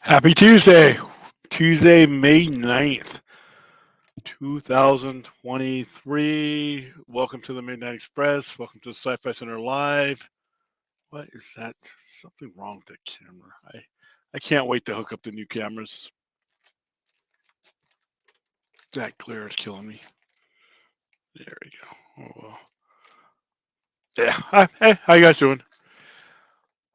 Happy Tuesday. Tuesday, May 9th, 2023. Welcome to the Midnight Express. Welcome to the Sci-Fi Center Live. What is that? Something wrong with that camera. I can't wait to hook up the new cameras. That glare is killing me. There we go. Oh, well. Yeah. Hi, hey, how you guys doing?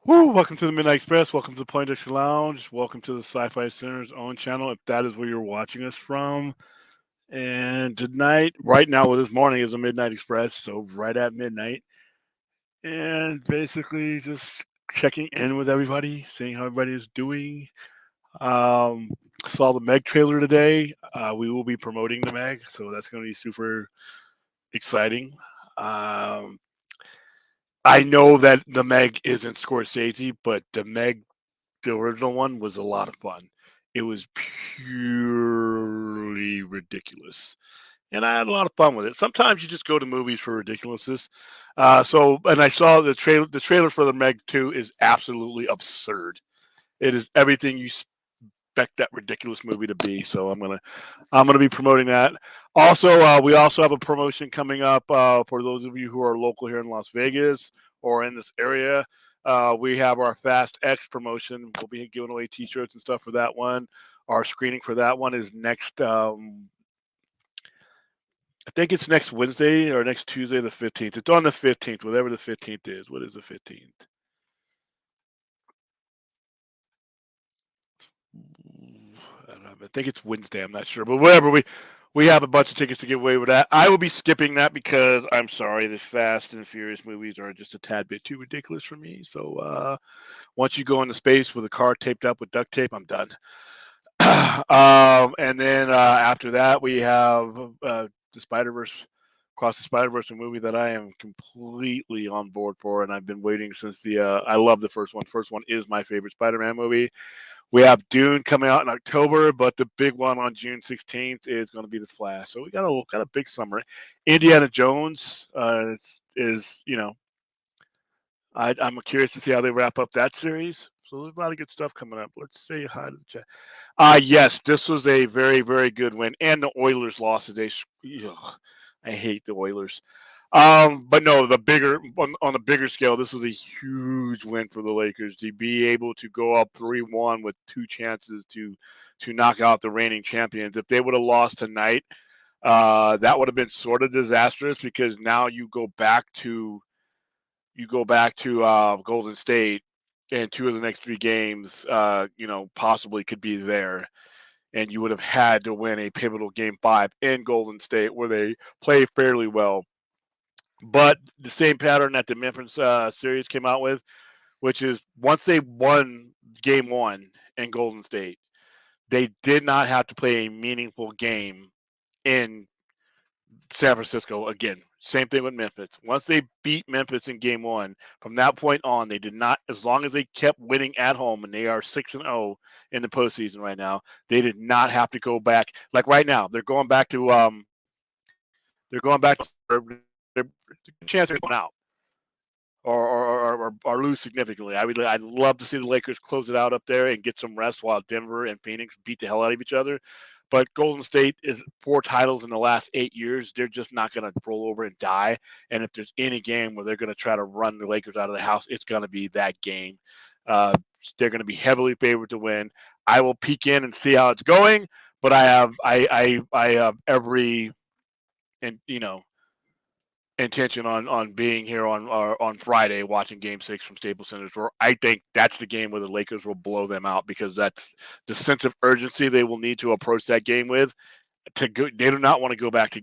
Woo, welcome to the Midnight Express. Welcome to the Poindexter Lounge. Welcome to the Sci-Fi Center's own channel, if that is where you're watching us from. And tonight, right now, well, this morning is a Midnight Express, so right at midnight. And basically just checking in with everybody, seeing how everybody is doing. Um, saw the Meg trailer today. We will be promoting the Meg, so that's going to be super exciting. I know that the Meg isn't Scorsese, but the Meg, the original one, was a lot of fun. It was purely ridiculous. And I had a lot of fun with it. Sometimes you just go to movies for ridiculousness. And I saw the trailer. The trailer for the Meg 2 is absolutely absurd. It is everything you expect that ridiculous movie to be. So I'm gonna be promoting that. Also, we also have a promotion coming up for those of you who are local here in Las Vegas or in this area. We have our Fast X promotion. We'll be giving away T-shirts and stuff for that one. Our screening for that one is next. I think it's next Wednesday or next Tuesday, the 15th. It's on the 15th, whatever the 15th is. What is the 15th? I think it's Wednesday. I'm not sure, but whatever. We have a bunch of tickets to give away with that. I will be skipping that because I'm sorry, the Fast and Furious movies are just a tad bit too ridiculous for me. So once you go into space with a car taped up with duct tape, I'm done. And then after that, we have the Spider-Verse, Across the Spider-Verse, a movie that I am completely on board for, and I've been waiting since the. I love the first one. First one is my favorite Spider-Man movie. We have Dune coming out in October, but the big one on June 16th is going to be The Flash. So we got a big summer. Indiana Jones is I'm curious to see how they wrap up that series. So there's a lot of good stuff coming up. Let's say hi to the chat. Yes, this was a very, very good win. And the Oilers lost today. I hate the Oilers. But no, on the bigger scale, this was a huge win for the Lakers to be able to go up 3-1 with two chances to knock out the reigning champions. If they would have lost tonight, that would have been sort of disastrous because now you go back to Golden State, and two of the next three games, possibly could be there, and you would have had to win a pivotal game 5 in Golden State where they play fairly well. But the same pattern that the Memphis series came out with, which is once they won game 1 in Golden State, they did not have to play a meaningful game in San Francisco again. Same thing with Memphis. Once they beat Memphis in game 1, from that point on, they did not, as long as they kept winning at home, and they are 6-0 in the postseason right now, they did not have to go back. Like right now, they're going back to their chance of going out or lose significantly. I'd love to see the Lakers close it out up there and get some rest while Denver and Phoenix beat the hell out of each other. But Golden State is 4 titles in the last 8 years. They're just not going to roll over and die. And if there's any game where they're going to try to run the Lakers out of the house, it's going to be that game. They're going to be heavily favored to win. I will peek in and see how it's going, but I have every intention on being here on Friday watching Game 6 from Staples Center. Where I think that's the game where the Lakers will blow them out because that's the sense of urgency they will need to approach that game with. They do not want to go back to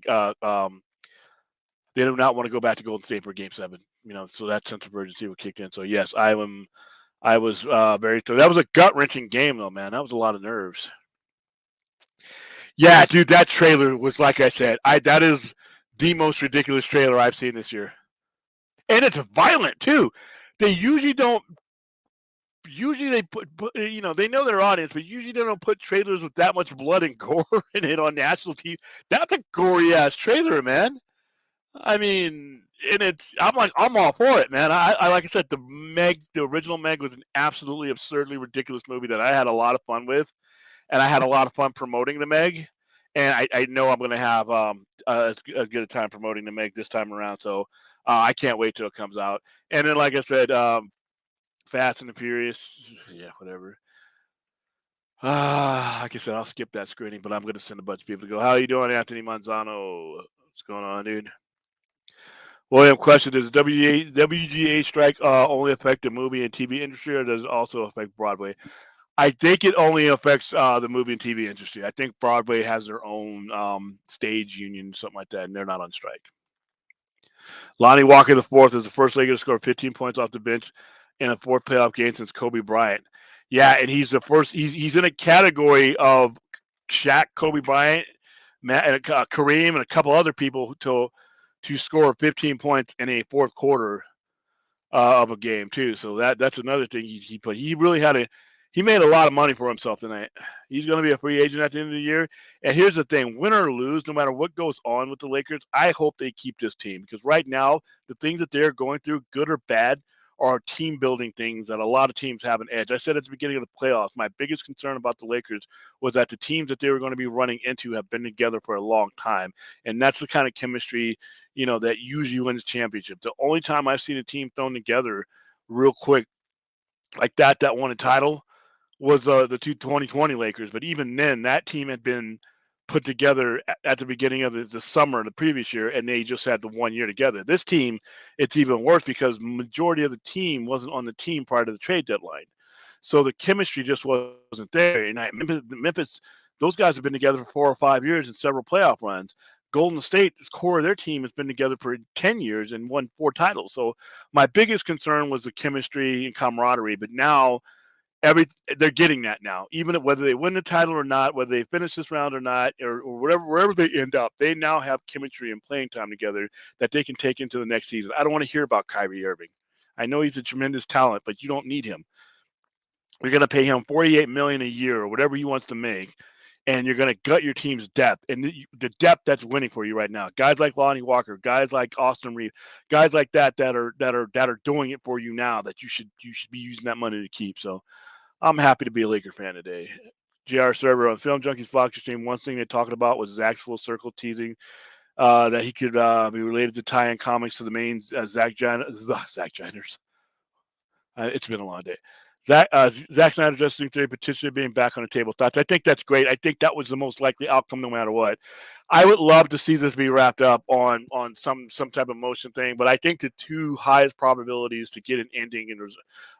they do not want to go back to Golden State for Game 7. So that sense of urgency will kick in. So yes, I was very. That was a gut wrenching game though, man. That was a lot of nerves. Yeah, dude, that trailer was like I said. That is the most ridiculous trailer I've seen this year. And it's violent too. They usually don't. Usually they put they know their audience, but usually they don't put trailers with that much blood and gore in it on national TV. That's a gory ass trailer, man. I mean, I'm all for it, man. I like I said, the original Meg was an absolutely absurdly ridiculous movie that I had a lot of fun with, and I had a lot of fun promoting the Meg. And I know I'm going to have as good a time promoting the Meg this time around. So I can't wait till it comes out. And then, like I said, Fast and the Furious, yeah, whatever. Like I said, I'll skip that screening, but I'm going to send a bunch of people to go. How are you doing, Anthony Manzano? What's going on, dude? William, question: does WGA strike only affect the movie and TV industry, or does it also affect Broadway? I think it only affects the movie and TV industry. I think Broadway has their own stage union, something like that, and they're not on strike. Lonnie Walker the fourth is the first Laker to score 15 points off the bench in a fourth playoff game since Kobe Bryant. Yeah, and he's the first. He's in a category of Shaq, Kobe Bryant, Matt, and Kareem, and a couple other people to score 15 points in a fourth quarter of a game too. So that's another thing he put. He really had he made a lot of money for himself tonight. He's going to be a free agent at the end of the year. And here's the thing: win or lose, no matter what goes on with the Lakers, I hope they keep this team because right now the things that they're going through, good or bad, are team building things that a lot of teams have an edge. I said at the beginning of the playoffs, my biggest concern about the Lakers was that the teams that they were going to be running into have been together for a long time. And that's the kind of chemistry, that usually wins championship. The only time I've seen a team thrown together real quick like that won a title was the 2020 Lakers. But even then, that team had been put together at the beginning of the summer of the previous year, and they just had the 1 year together. This team, it's even worse because majority of the team wasn't on the team prior to the trade deadline. So the chemistry just wasn't there. And Memphis, those guys have been together for 4 or 5 years in several playoff runs. Golden State, the core of their team has been together for 10 years and won 4 titles. So my biggest concern was the chemistry and camaraderie. But now they're getting that now. Even whether they win the title or not, whether they finish this round or not, or wherever they end up, they now have chemistry and playing time together that they can take into the next season. I don't want to hear about Kyrie Irving. I know he's a tremendous talent, but you don't need him. You're going to pay him $48 million a year or whatever he wants to make, and you're going to gut your team's depth and the depth that's winning for you right now. Guys like Lonnie Walker, guys like Austin Reeves, guys like that are doing it for you now. That you should be using that money to keep. So I'm happy to be a Laker fan today. JR Server on Film Junkies Fox stream. One thing they talked about was Zach's full circle teasing that he could be related to tie-in comics to the main Zack Janers. It's been a long day. Zack Snyder Justice Theory petition being back on the table. Thoughts? I think that's great. I think that was the most likely outcome, no matter what. I would love to see this be wrapped up on some type of motion thing, but I think the two highest probabilities to get an ending and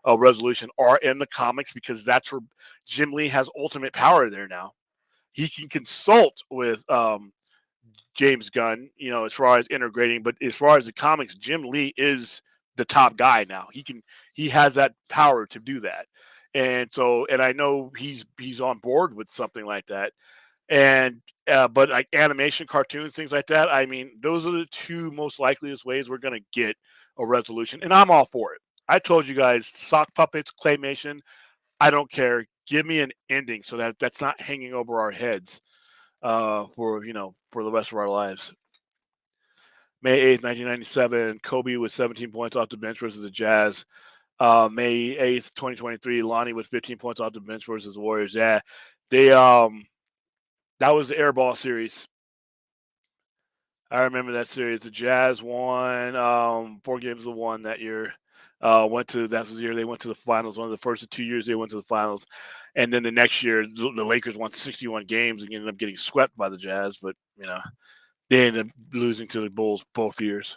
a resolution are in the comics because that's where Jim Lee has ultimate power there now. He can consult with James Gunn, as far as integrating, but as far as the comics, Jim Lee is the top guy now. He has that power to do that. And I know he's on board with something like that. And but like animation, cartoons, things like that, I mean, those are the two most likeliest ways we're going to get a resolution. And I'm all for it. I told you guys, sock puppets, claymation, I don't care. Give me an ending so that that's not hanging over our heads for the rest of our lives. May 8th, 1997, Kobe with 17 points off the bench versus the Jazz. May 8th, 2023, Lonnie with 15 points off the bench versus the Warriors. Yeah, they that was the airball series. I remember that series. The Jazz won 4 games to 1 that year. That was the year they went to the finals. One of the first 2 years they went to the finals. And then the next year, the Lakers won 61 games and ended up getting swept by the Jazz. But, they ended up losing to the Bulls both years.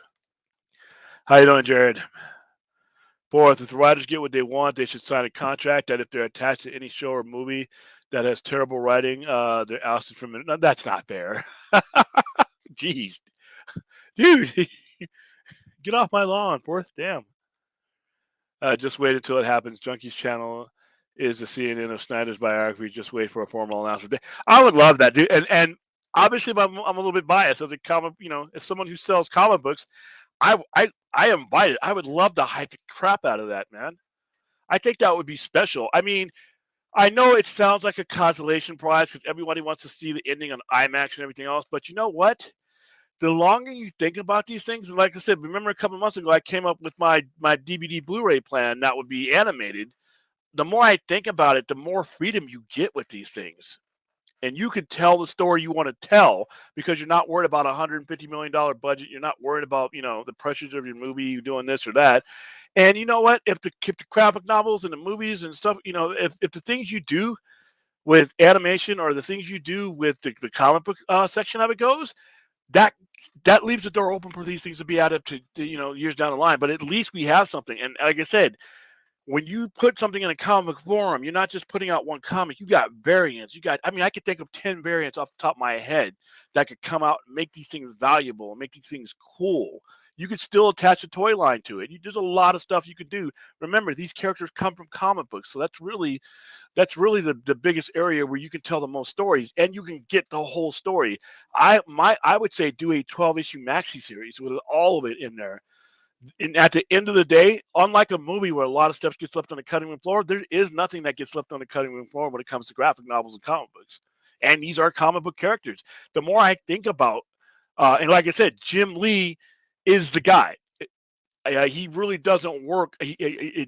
How you doing, Jared? Fourth, if the writers get what they want, they should sign a contract that if they're attached to any show or movie that has terrible writing, they're ousted from it. No, that's not fair. Jeez. Dude, get off my lawn, Fourth. Damn. Just wait until it happens. Junkie's channel is the CNN of Snyder's biography. Just wait for a formal announcement. I would love that, dude. And obviously, I'm a little bit biased as a comic, as someone who sells comic books. I invite it. I would love to hype the crap out of that, man. I think that would be special. I mean, I know it sounds like a consolation prize because everybody wants to see the ending on IMAX and everything else, but you know what? the longer you think about these things, and like I said, remember a couple months ago, I came up with my DVD Blu-ray plan that would be animated. The more I think about it, the more freedom you get with these things. And you could tell the story you want to tell because you're not worried about $150 million budget. You're not worried about, the pressures of your movie, you doing this or that. And you know what? If the graphic novels and the movies and stuff, if the things you do with animation or the things you do with the comic book section of it goes, that that leaves the door open for these things to be added to years down the line. But at least we have something. And like I said, when you put something in a comic forum, you're not just putting out one comic. You got variants. I mean, I could think of 10 variants off the top of my head that could come out and make these things valuable and make these things cool. You could still attach a toy line to it. There's a lot of stuff you could do. Remember, these characters come from comic books, so that's really the biggest area where you can tell the most stories and you can get the whole story. I would say do a 12-issue maxi series with all of it in there. And at the end of the day, unlike a movie where a lot of stuff gets left on the cutting room floor, there is nothing that gets left on the cutting room floor when it comes to graphic novels and comic books. And these are comic book characters. The more I think about, and like I said, Jim Lee is the guy. He really doesn't work.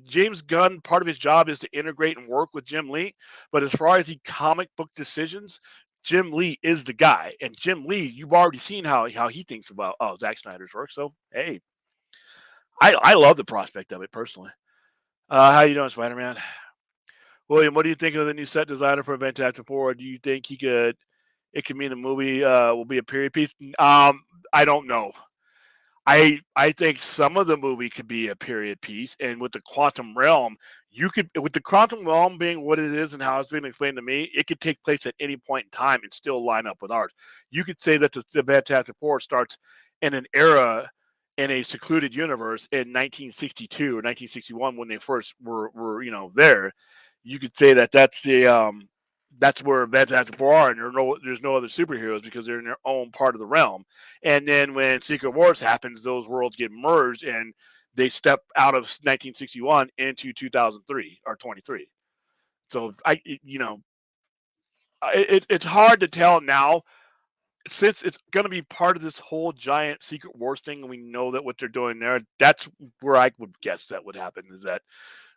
James Gunn, part of his job is to integrate and work with Jim Lee. But as far as the comic book decisions, Jim Lee is the guy. And Jim Lee, you've already seen how he thinks about Zack Snyder's work. So hey, I love the prospect of it personally. How you doing, Spider Man? William, what do you think of the new set designer for Fantastic Four? Do you think it could mean the movie will be a period piece? I don't know. I think some of the movie could be a period piece, and with the quantum realm, you could with the quantum realm being what it is and how it's been explained to me, it could take place at any point in time and still line up with ours. You could say that the Fantastic Four starts in an era in a secluded universe in 1962 or 1961 when they first were there. You could say that that's where Fantastic Four are, and there's no other superheroes because they're in their own part of the realm. And then when Secret Wars happens, those worlds get merged and they step out of 1961 into 2003 or 23. So it's hard to tell now since it's going to be part of this whole giant Secret Wars thing, and we know that what they're doing there. That's where I would guess that would happen is that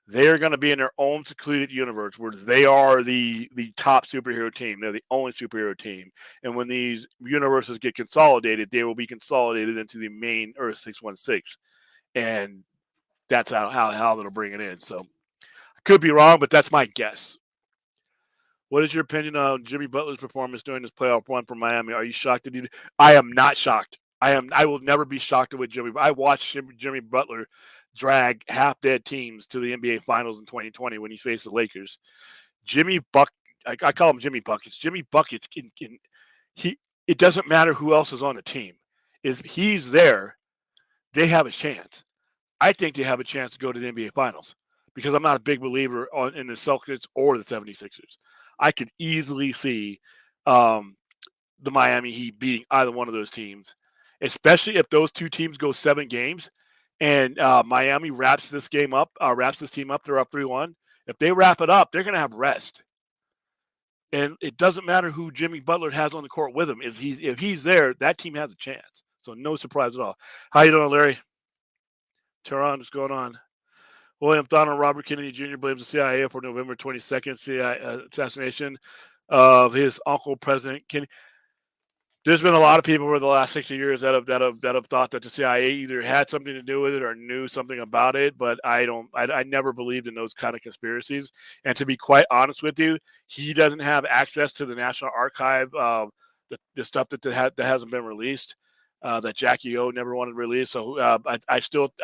they're going to be in their own secluded universe where they are the top superhero team. They're the only superhero team. And when these universes get consolidated, they will be consolidated into the main Earth 616. And that's how they'll bring it in. So I could be wrong, but that's my guess. What is your opinion on Jimmy Butler's performance during this playoff run for Miami? Are you shocked that he? I am not shocked. I will never be shocked with Jimmy. I watched Jimmy Butler drag half dead teams to the NBA Finals in 2020 when he faced the Lakers. Jimmy Buck, I call him Jimmy Buckets. Jimmy Buckets he. It doesn't matter who else is on the team. If he's there, they have a chance. I think they have a chance to go to the NBA Finals because I'm not a big believer in the Celtics or the 76ers. I could easily see um, the Miami Heat beating either one of those teams, especially if those two teams go 7 games and Miami wraps this team up. They're up 3-1. If they wrap it up, they're going to have rest. And it doesn't matter who Jimmy Butler has on the court with him. If he's there, that team has a chance. So no surprise at all. How you doing, Larry? Tehran, what's going on? William Donald Robert Kennedy Jr. blames the CIA for November 22nd CIA assassination of his uncle, President Kennedy. There's been a lot of people over the last 60 years that have thought that the CIA either had something to do with it or knew something about it, but I never believed in those kind of conspiracies. And to be quite honest with you, he doesn't have access to the National Archive, the stuff that hasn't been released. That Jackie O never wanted to release. So I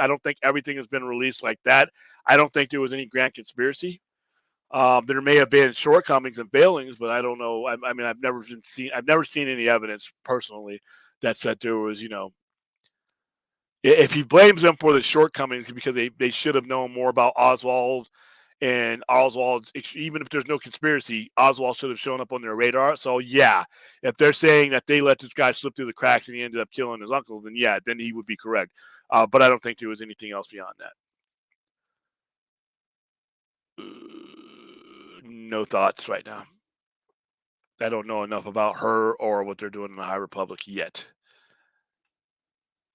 don't think everything has been released like that. I don't think there was any grand conspiracy. There may have been shortcomings and failings, but I don't know. I mean, I've never seen any evidence personally that said there was, if he blames them for the shortcomings because they should have known more about Oswald and Oswald, even if there's no conspiracy, Oswald should have shown up on their radar. So yeah, if they're saying that they let this guy slip through the cracks and he ended up killing his uncle, then yeah, then he would be correct. But I don't think there was anything else beyond that. No thoughts right now. I don't know enough about her or what they're doing in the High Republic yet.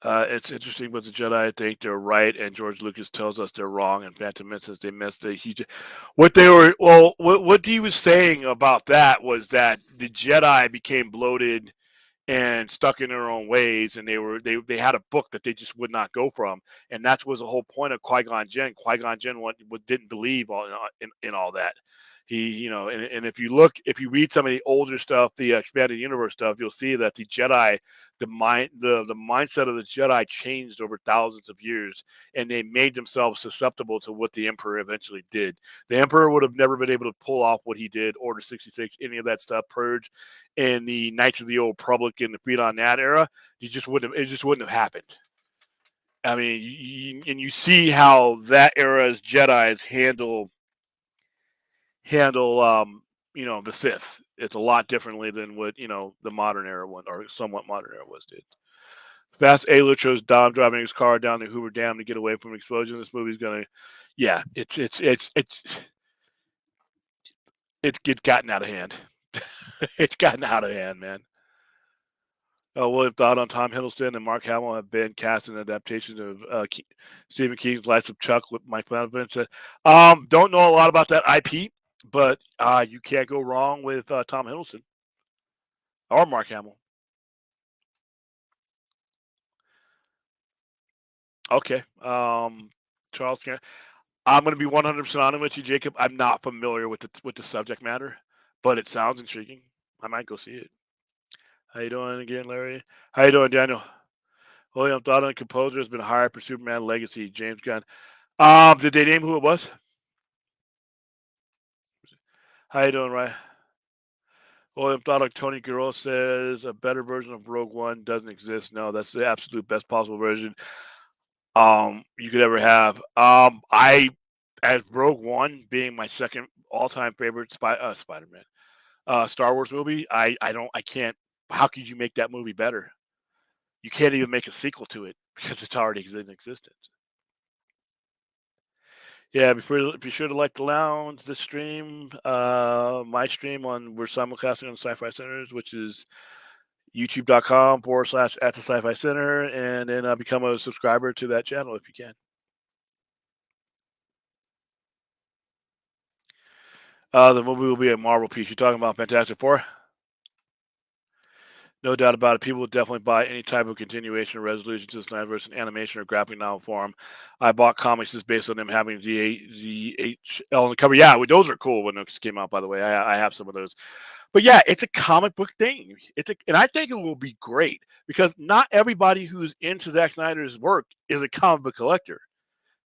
It's interesting with the Jedi. I think they're right, and George Lucas tells us they're wrong. And Phantom Menace, they missed it. What they were, well, what he was saying about that was that the Jedi became bloated and stuck in their own ways, and they had a book that they just would not go from, and that was the whole point of Qui-Gon Jinn. Qui-Gon Jinn didn't believe in all that. He, and if you read some of the older stuff, the expanded universe stuff, you'll see that the Jedi, the mindset of the Jedi changed over thousands of years, and they made themselves susceptible to what the Emperor eventually did. The Emperor would have never been able to pull off what he did, Order 66, any of that stuff, Purge, in the Knights of the Old Republic and the Freed on that era. It just wouldn't have happened. I mean, and you see how that era's Jedi's handle the Sith. It's a lot differently than what the modern era one, or somewhat modern era was, did. Fast Ayla chose Dom driving his car down the Hoover Dam to get away from an explosion. This movie's gonna, yeah, it's gotten out of hand. It's gotten out of hand, man. William thought on Tom Hiddleston and Mark Hamill have been cast in adaptations of Stephen King's Lights of Chuck with Mike Flanagan. Don't know a lot about that IP, but you can't go wrong with Tom Hiddleston or Mark Hamill. Okay. Charles Kent. I'm going to be 100% honest with you, Jacob. I'm not familiar with the subject matter, but it sounds intriguing. I might go see it. How you doing again, Larry? How you doing, Daniel? William Thought on composer has been hired for Superman Legacy. James Gunn. Did they name who it was? How you doing, Ryan? William Thought on Tony Guerrero says a better version of Rogue One doesn't exist. No, that's the absolute best possible version you could ever have. I as Rogue One being my second all time favorite Spider Man Star Wars movie. I can't. How could you make that movie better? You can't even make a sequel to it because it's already in existence. Yeah, be sure to like the lounge, the stream, my stream we're simulcasting on Sci-Fi Centers, which is youtube.com/at the Sci-Fi Center, and then become a subscriber to that channel if you can. The movie will be a Marvel piece. You're talking about Fantastic Four? No doubt about it. People will definitely buy any type of continuation or resolution to the Snyderverse in animation or graphic novel form. I bought comics just based on them having ZHL on the cover. Yeah, those are cool when those came out, by the way. I have some of those. But yeah, it's a comic book thing. And I think it will be great because not everybody who's into Zack Snyder's work is a comic book collector.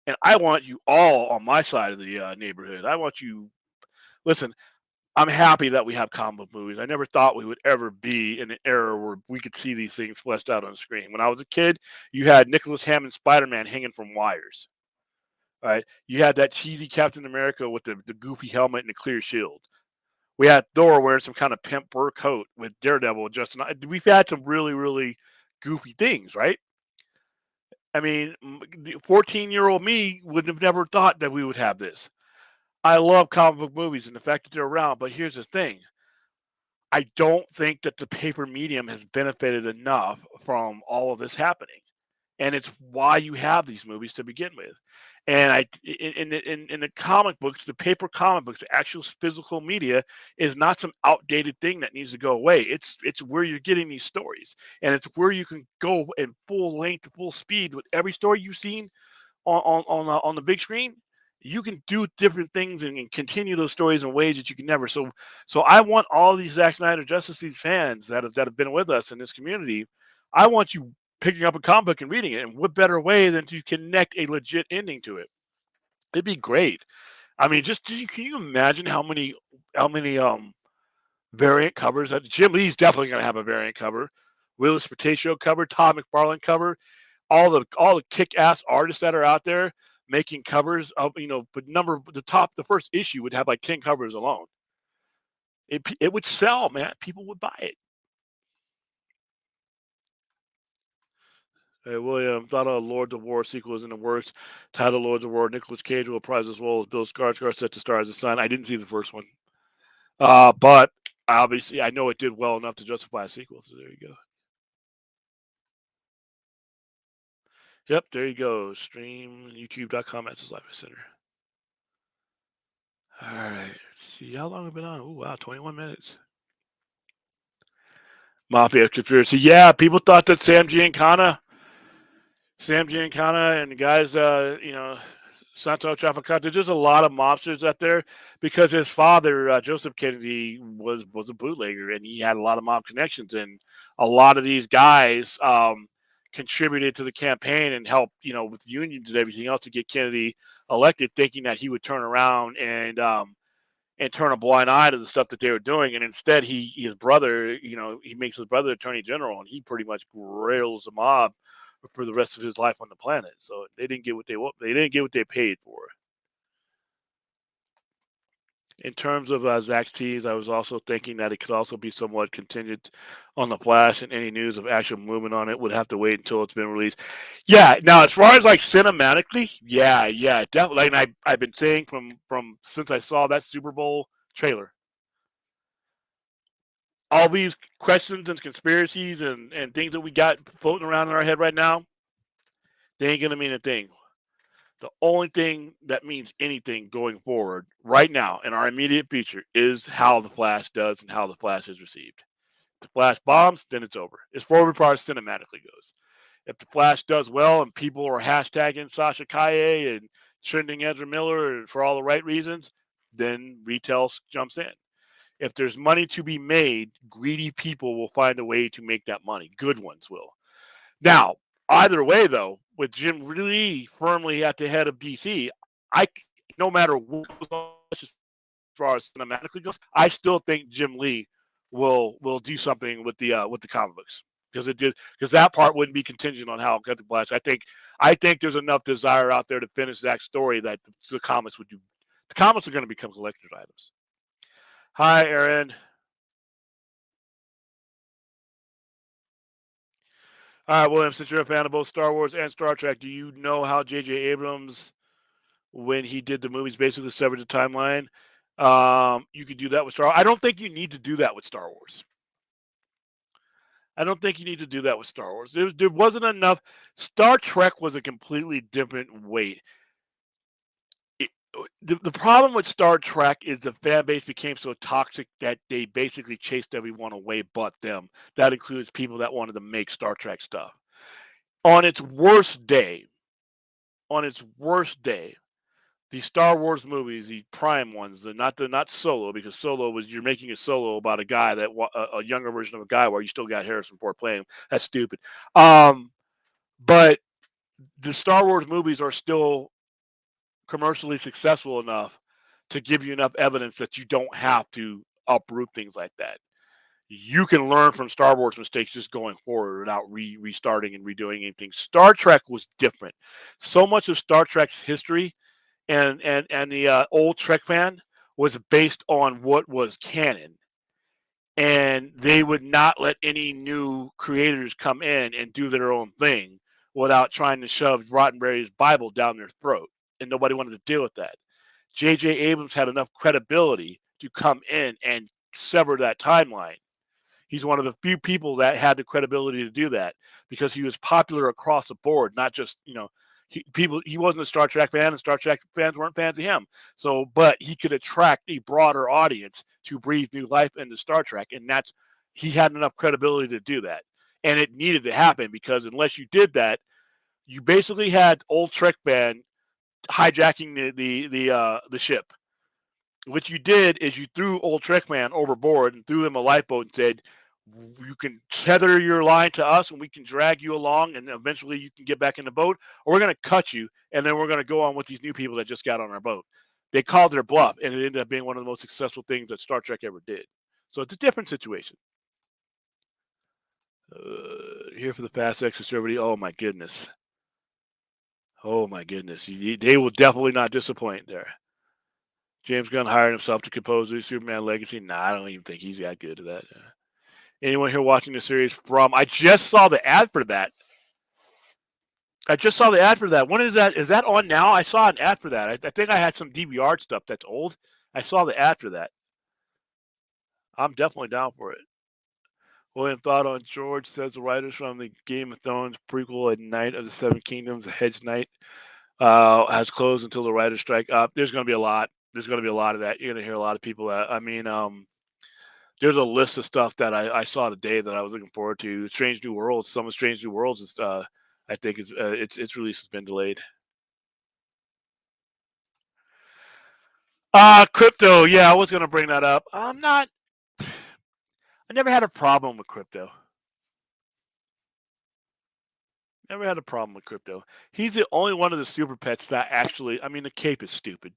And I want you all on my side of the neighborhood. I want you. Listen, I'm happy that we have comic book movies. I never thought we would ever be in an era where we could see these things fleshed out on the screen. When I was a kid, you had Nicholas Hammond Spider-Man hanging from wires. Right? You had that cheesy Captain America with the goofy helmet and the clear shield. We had Thor wearing some kind of pimp fur coat with Daredevil. Justin, we've had some really, really goofy things, right? I mean, the 14-year-old me would have never thought that we would have this. I love comic book movies and the fact that they're around, but here's the thing. I don't think that the paper medium has benefited enough from all of this happening, and it's why you have these movies to begin with. And in the comic books, the paper comic books, the actual physical media is not some outdated thing that needs to go away. It's where you're getting these stories, and it's where you can go in full length, full speed with every story you've seen on the big screen. You can do different things and continue those stories in ways that you can never. So I want all these Zack Snyder Justice League fans that have been with us in this community. I want you picking up a comic book and reading it. And what better way than to connect a legit ending to it? It'd be great. I mean, can you imagine how many variant covers that Jim Lee's definitely going to have a variant cover, Willis Potato cover, Todd McFarlane cover, all the kick-ass artists that are out there making covers of but the first issue would have like 10 covers alone. It would sell, man. People would buy it. Hey, William, thought a Lords of War sequel is in the works. Title Lords of War. Nicolas Cage will prize as well as Bill Skarsgård set to star as the son. I didn't see the first one, but obviously I know it did well enough to justify a sequel. So there you go. Yep, there you go. Stream youtube.com/Live Center. All right. Let's see how long I've been on. Oh wow, 21 minutes. Mafia conspiracy. Yeah, people thought that Sam Giancana and the guys, Santo Trafficante. There's a lot of mobsters out there because his father, Joseph Kennedy, was a bootlegger and he had a lot of mob connections, and a lot of these guys contributed to the campaign and helped, with unions and everything else to get Kennedy elected, thinking that he would turn around and turn a blind eye to the stuff that they were doing. And instead, his brother, he makes his brother attorney general, and he pretty much rails the mob for the rest of his life on the planet. So they didn't get what they didn't get what they paid for. In terms of Zach's tease, I was also thinking that it could also be somewhat contingent on the Flash, and any news of actual movement on it would have to wait until it's been released. Yeah. Now, as far as like cinematically, yeah, definitely. And I've been saying from since I saw that Super Bowl trailer, all these questions and conspiracies and things that we got floating around in our head right now, they ain't gonna mean a thing. The only thing that means anything going forward right now in our immediate future is how the Flash does and how the Flash is received. If the Flash bombs, then it's over. As forward part cinematically goes. If the Flash does well and people are hashtagging Sasha Kaye and trending Ezra Miller for all the right reasons, then retail jumps in. If there's money to be made, greedy people will find a way to make that money. Good ones will. Now, either way, though, with Jim Lee firmly at the head of DC, no matter what goes on as far as cinematically goes, I still think Jim Lee will do something with the comic books because that part wouldn't be contingent on how Cut the Flash. I think there's enough desire out there to finish that story that the comics would do. The comics are going to become collector's items. Hi, Aaron. All right, William, since you're a fan of both Star Wars and Star Trek, do you know how J.J. Abrams, when he did the movies, basically severed the timeline? You could do that with Star Wars. I don't think you need to do that with Star Wars. I don't think you need to do that with Star Wars. There wasn't enough. Star Trek was a completely different weight. The problem with Star Trek is the fan base became so toxic that they basically chased everyone away but them. That includes people that wanted to make Star Trek stuff. On its worst day, the Star Wars movies, the prime ones, not Solo, because Solo was you're making a Solo about a guy that a younger version of a guy where you still got Harrison Ford playing him. That's stupid. But the Star Wars movies are still commercially successful enough to give you enough evidence that you don't have to uproot things like that. You can learn from Star Wars mistakes just going forward without restarting and redoing anything. Star Trek was different. So much of Star Trek's history and the old Trek fan was based on what was canon. And they would not let any new creators come in and do their own thing without trying to shove Roddenberry's Bible down their throat. And nobody wanted to deal with that. J.J. Abrams had enough credibility to come in and sever that timeline. He's one of the few people that had the credibility to do that because he was popular across the board, not just, he wasn't a Star Trek fan and Star Trek fans weren't fans of him. So, but he could attract a broader audience to breathe new life into Star Trek. And he had enough credibility to do that. And it needed to happen because unless you did that, you basically had old Trek fan hijacking the ship. What you did is you threw old Trek man overboard and threw him a lifeboat and said, you can tether your line to us and we can drag you along and eventually you can get back in the boat, or we're going to cut you and then we're going to go on with these new people that just got on our boat. They called their bluff and it ended up being one of the most successful things that Star Trek ever did. So it's a different situation. Here for the Fast X Conservative. Oh my goodness. They will definitely not disappoint there. James Gunn hired himself to compose the Superman Legacy. Nah, I don't even think he's that good at that. Anyone here watching the series from? I just saw the ad for that. When is that? Is that on now? I saw an ad for that. I think I had some DVR stuff that's old. I saw the ad for that. I'm definitely down for it. William thought on George says the writers from the Game of Thrones prequel, A Knight of the Seven Kingdoms, A Hedge Knight, has closed until the writers strike. There's going to be a lot. There's going to be a lot of that. You're going to hear a lot of people that. I mean, there's a list of stuff that I saw today that I was looking forward to. Strange New Worlds. Some of Strange New Worlds is. I think is its release has been delayed. Crypto. Yeah, I was going to bring that up. I'm not. I never had a problem with crypto. Never had a problem with crypto. He's the only one of the super pets that actually. I mean, the cape is stupid.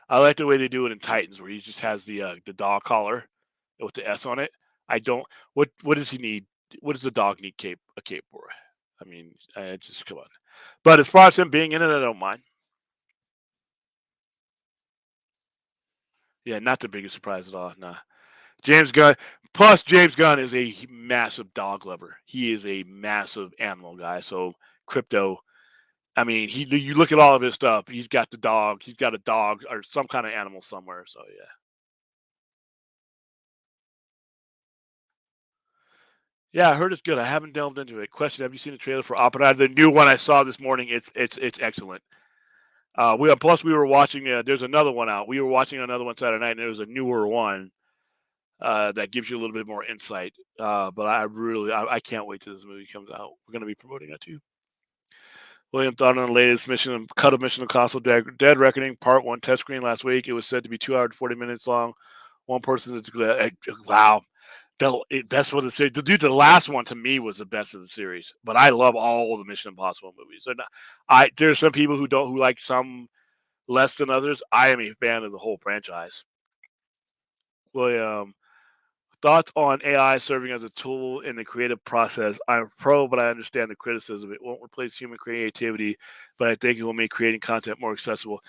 I like the way they do it in Titans, where he just has the dog collar with the S on it. I don't. What does he need? What does the dog need a cape for? I mean, just come on. But as far as him being in it, I don't mind. Yeah, not the biggest surprise at all. Nah. James Gunn. Plus, James Gunn is a massive dog lover. He is a massive animal guy. So crypto. I mean, you look at all of his stuff. He's got the dog. He's got a dog or some kind of animal somewhere. So yeah. Yeah, I heard it's good. I haven't delved into it. Question: Have you seen the trailer for Oppenheimer? The new one I saw this morning. It's excellent. We were watching. There's another one out. We were watching another one Saturday night, and there was a newer one that gives you a little bit more insight. But I can't wait till this movie comes out. We're going to be promoting that too. William thought on the latest mission cut of Mission Impossible Dead Reckoning Part 1 test screen last week. It was said to be 2 hours and 40 minutes long. One person is wow. The best one of the series. The last one to me was the best of the series. But I love all the Mission Impossible movies. There's some people who like some less than others. I am a fan of the whole franchise. William, thoughts on AI serving as a tool in the creative process? I'm pro, but I understand the criticism. It won't replace human creativity, but I think it will make creating content more accessible.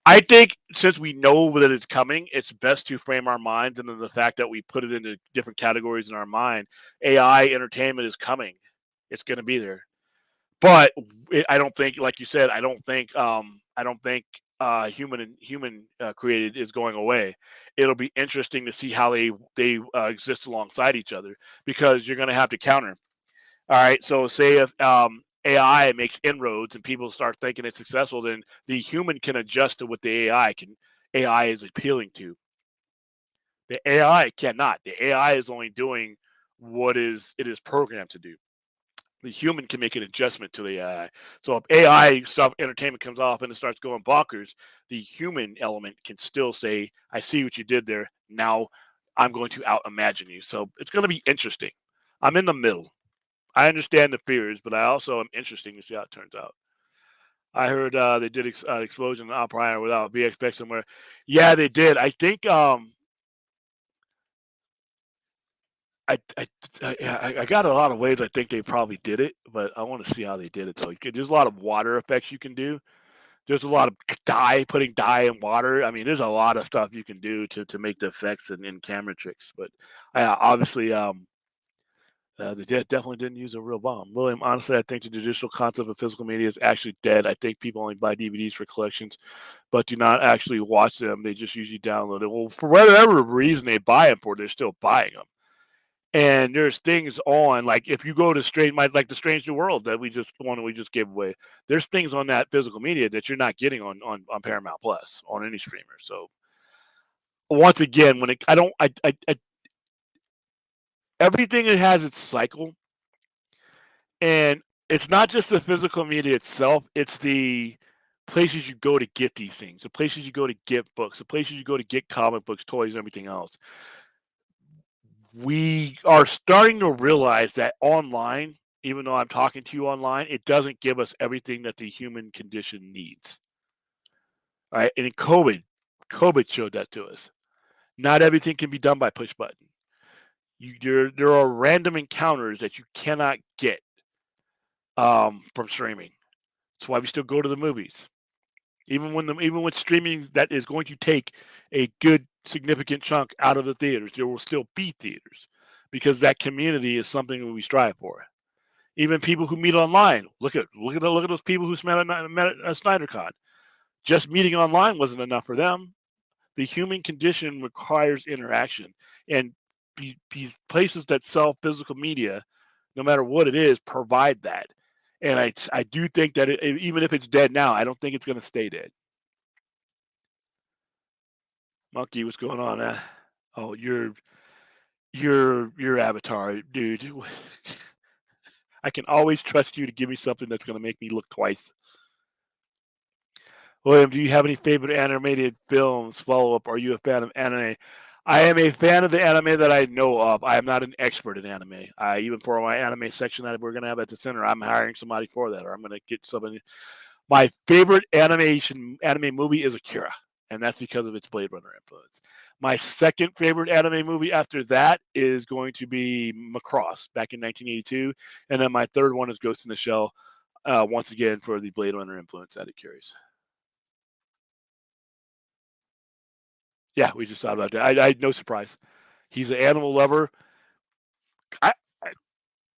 I think since we know that it's coming, it's best to frame our minds into the fact that we put it into different categories in our mind. AI entertainment is coming; it's going to be there. But I don't think, like you said, I don't think human created is going away. It'll be interesting to see how they exist alongside each other because you're going to have to counter. All right. So say if AI makes inroads and people start thinking it's successful, then the human can adjust to what the AI is appealing to. The AI cannot. The AI is only doing what it is programmed to do. The human can make an adjustment to the AI. So if AI stuff entertainment comes off and it starts going bonkers, the human element can still say, I see what you did there. Now I'm going to out imagine you. So it's going to be interesting. I'm in the middle. I understand the fears, but I also am interested to see how it turns out. I heard they did explosion in Oppenheimer without VFX somewhere. Yeah, they did. I think I got a lot of ways I think they probably did it, but I want to see how they did it. So there's a lot of water effects you can do. There's a lot of putting dye in water. I mean, there's a lot of stuff you can do to make the effects and camera tricks. But obviously, they definitely didn't use a real bomb. William, honestly, I think the traditional concept of physical media is actually dead. I think people only buy DVDs for collections, but do not actually watch them. They just usually download it. Well, for whatever reason they buy them for, they're still buying them. And there's things on, like if you go to like the Strange New World that we just gave away. There's things on that physical media that you're not getting on Paramount Plus on any streamer. So once again, when it, I don't, I everything has its cycle, and it's not just the physical media itself; it's the places you go to get these things, the places you go to get books, the places you go to get comic books, toys, and everything else. We are starting to realize that online, even though I'm talking to you online, it doesn't give us everything that the human condition needs. All right. And in COVID showed that to us. Not everything can be done by push button. There are random encounters that you cannot get from streaming. That's why we still go to the movies. Even with streaming that is going to take a good significant chunk out of the theaters, there will still be theaters because that community is something that we strive for. Even people who meet online, look at those people who met at SnyderCon. Just meeting online wasn't enough for them. The human condition requires interaction, and these places that sell physical media, no matter what it is, provide that. And I do think that even if it's dead now, I don't think it's going to stay dead. Monkey, what's going on? Oh, your avatar, dude. I can always trust you to give me something that's going to make me look twice. William, do you have any favorite animated films? Follow up. Are you a fan of anime? I am a fan of the anime that I know of. I am not an expert in anime. Even for my anime section that we're going to have at the center, I'm hiring somebody for that, or I'm going to get somebody. My favorite anime movie is Akira, and that's because of its Blade Runner influence. My second favorite anime movie after that is going to be Macross back in 1982, and then my third one is Ghost in the Shell, once again for the Blade Runner influence that it carries. Yeah, we just thought about that. I no surprise. He's an animal lover. I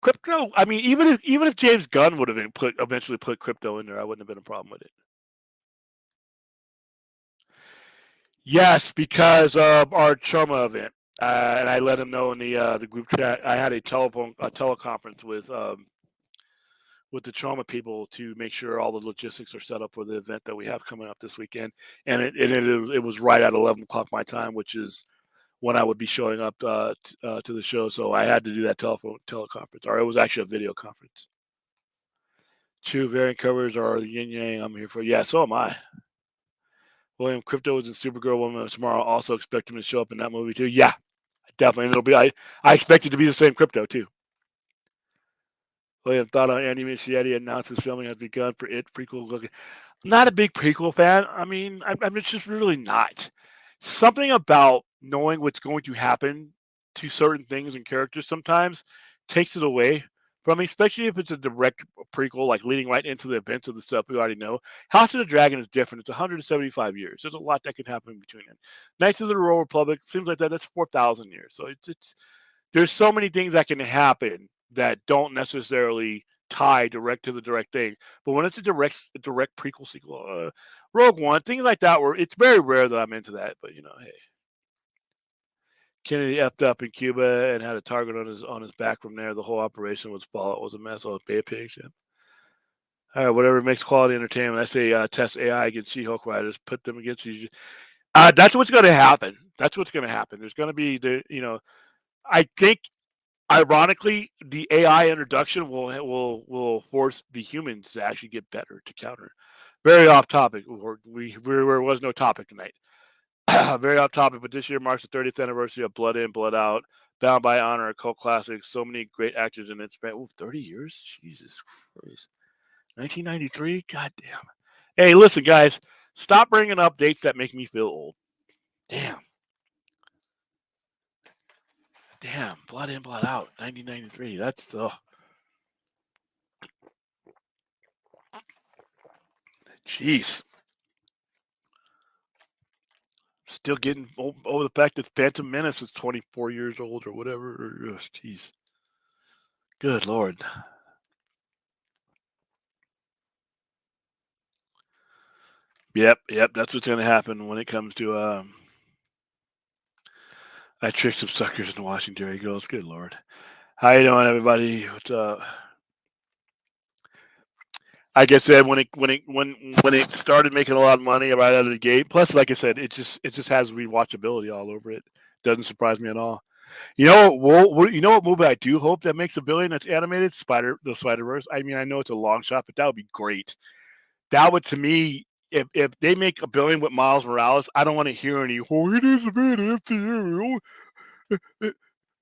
Crypto. I mean, even if James Gunn would have eventually put crypto in there, I wouldn't have been a problem with it. Yes, because of our Choma event, and I let him know in the group chat. I had a teleconference with the Choma people to make sure all the logistics are set up for the event that we have coming up this weekend, and it was right at 11 o'clock my time, which is when I would be showing up to the show. So I had to do that teleconference, or it was actually a video conference. True variant covers are the yin yang. I'm here for. Yeah, so am I. William, Crypto is in Supergirl Woman of Tomorrow. Also expect him to show up in that movie too. Yeah, definitely. And it'll be. I expect it to be the same Crypto too. William, thought on Andy Muschietti announces filming has begun for it prequel. I'm not a big prequel fan. I mean, I'm just really not. Something about knowing what's going to happen to certain things and characters sometimes takes it away from me, especially if it's a direct prequel, like leading right into the events of the stuff we already know. House of the Dragon is different. It's 175 years. There's a lot that can happen in between it. Knights of the Royal Republic seems like that's 4,000 years. So it's there's so many things that can happen that don't necessarily tie direct to the direct thing. But when it's a direct prequel sequel, Rogue One, things like that, where it's very rare that I'm into that. But hey, Kennedy effed up in Cuba and had a target on his back from there. The whole operation was a mess. All Bay Pigs. Yeah. All right, whatever makes quality entertainment. I say test AI against She-Hulk writers, put them against these. That's what's going to happen. That's what's going to happen. There's going to be I think ironically, the AI introduction will force the humans to actually get better to counter. Very off topic. There was no topic tonight. Very off topic, but this year marks the 30th anniversary of Blood In, Blood Out, Bound by Honor, a cult classic. So many great actors in it. Span 30 years? Jesus Christ. 1993? God damn. Hey, listen, guys. Stop bringing up dates that make me feel old. Damn. Blood In, Blood Out, 1993. That's jeez. Still getting over the fact that Phantom Menace is 24 years old or whatever. Jeez. Good Lord. Yep. That's what's going to happen when it comes to I tricked some suckers into watching Jerry Girls. Good Lord. How you doing, everybody? What's up? Like I said, when it started making a lot of money right out of the gate. Plus, like I said, it just has rewatchability all over it. Doesn't surprise me at all. You know what movie I do hope that makes $1 billion that's animated? The Spider-Verse. I mean, I know it's a long shot, but that would be great. That would, to me, if they make $1 billion with Miles Morales, I don't want to hear any. Oh, it is a bit FTM. The